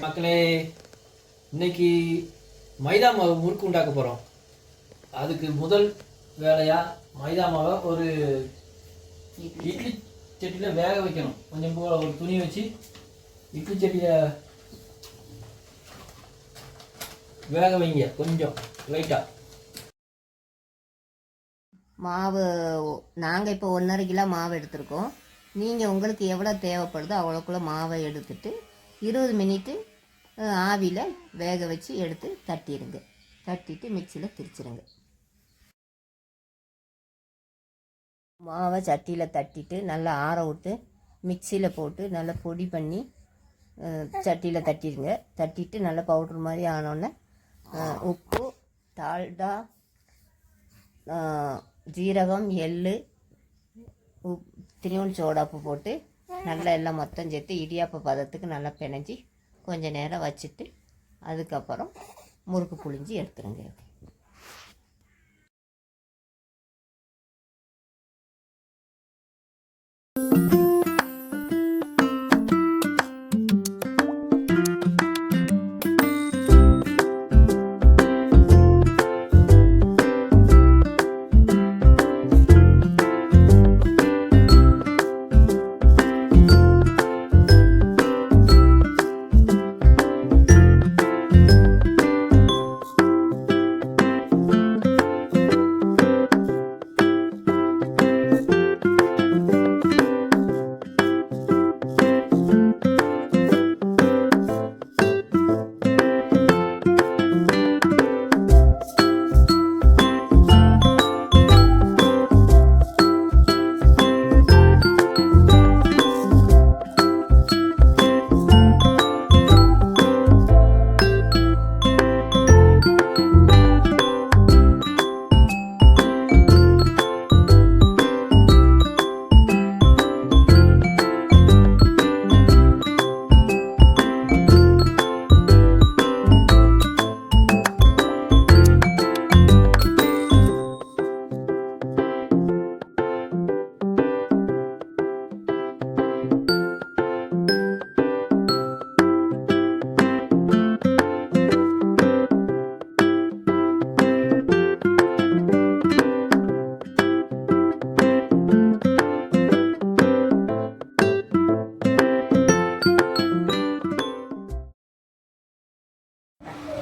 மக்களே, இன்னைக்கு மைதா மாவு முறுக்கு உண்டாக்க போகிறோம். அதுக்கு முதல் வேலையாக மைதா மாவை ஒரு இட்லி சட்டியில் வேக வைக்கணும். கொஞ்சம் போல ஒரு துணி வச்சு இட்லி சட்டியில் வேக வைங்க, கொஞ்சம் லைட்டாக. மாவு நாங்கள் இப்போ 1.5 கிலோ மாவு எடுத்திருக்கோம். நீங்கள் உங்களுக்கு எவ்வளோ தேவைப்படுதோ அவ்வளோக்குள்ள மாவை எடுத்துட்டு 20 மினிட்டு ஆவியில் வேக வச்சு எடுத்து தட்டிடுங்க. தட்டிட்டு மிக்சியில் திரிச்சிடுங்க. மாவை சட்டியில் தட்டிட்டு நல்லா ஆற விட்டு மிக்சியில் போட்டு நல்லா பொடி பண்ணி சட்டியில் தட்டிடுங்க. தட்டிட்டு நல்லா பவுட்ரு மாதிரி ஆனோடனே உப்பு, டால்டா, ஜீரகம், எள்ளு, திரியோன் சோடாப்பு போட்டு நல்லா எல்லாம் மொத்தம் சேர்த்து இடியாப்ப பதத்துக்கு நல்லா பிணைஞ்சி கொஞ்சம் நேரம் வச்சுட்டு அதுக்கப்புறம் முறுக்கு புழிஞ்சி எடுத்துருங்க.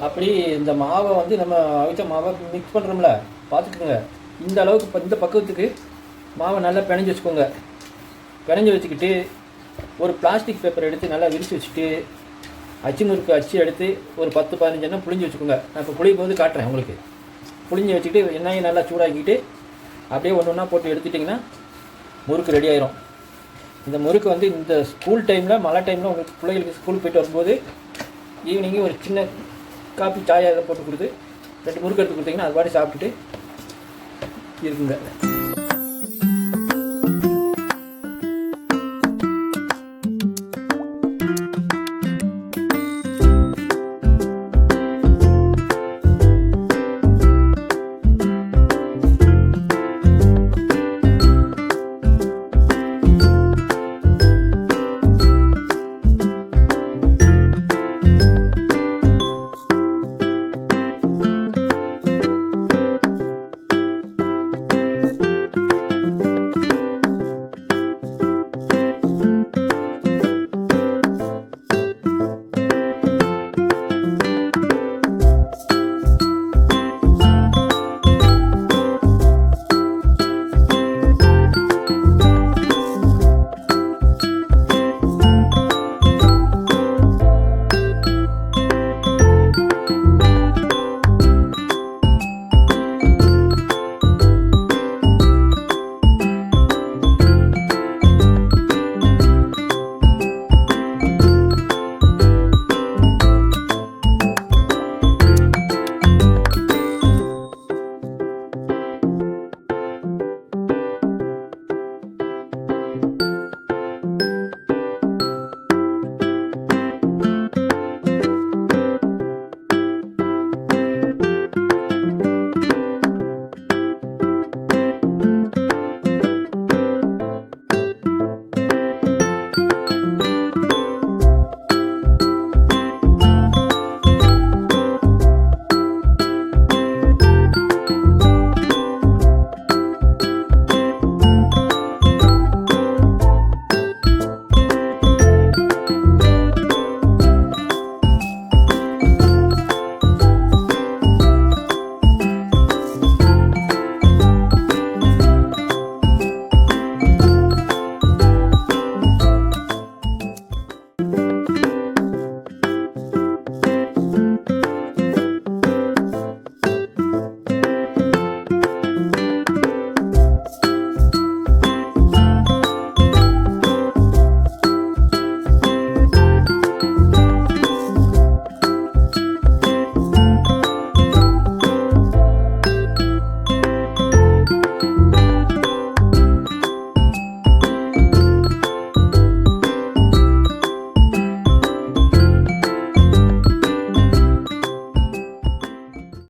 அப்படி இந்த மாவை வந்து நம்ம அவிச்ச மாவை மிக்ஸ் பண்ணுறோம்ல, பார்த்துக்கோங்க. இந்த அளவுக்கு இந்த பக்குவத்துக்கு மாவை நல்லா பிணைஞ்சி வச்சுக்கோங்க. பிணைஞ்சி வச்சுக்கிட்டு ஒரு பிளாஸ்டிக் பேப்பர் எடுத்து நல்லா விரித்து வச்சுட்டு அச்சு முறுக்கு அச்சு எடுத்து ஒரு 10-15 எண்ணம் புளிஞ்சு வச்சுக்கோங்க. நான் இப்போ புளியும் போது காட்டுறேன் உங்களுக்கு. புளிஞ்சு வச்சுக்கிட்டு எண்ணெயை நல்லா சூடாக்கிட்டு அப்படியே ஒன்று ஒன்றா போட்டு எடுத்துட்டிங்கன்னா முறுக்கு ரெடி ஆயிரும். இந்த முறுக்கு வந்து இந்த ஸ்கூல் டைமில், மழை டைமில் உங்களுக்கு பிள்ளைகளுக்கு ஸ்கூலுக்கு போய்ட்டு வரும்போது ஈவினிங்கு ஒரு சின்ன காப்பி சாயை போட்டு கொடுத்து 2 முறுக்கு எடுத்து கொடுத்தீங்கன்னா அது பாட்டி சாப்பிட்டுட்டு இருக்குங்க.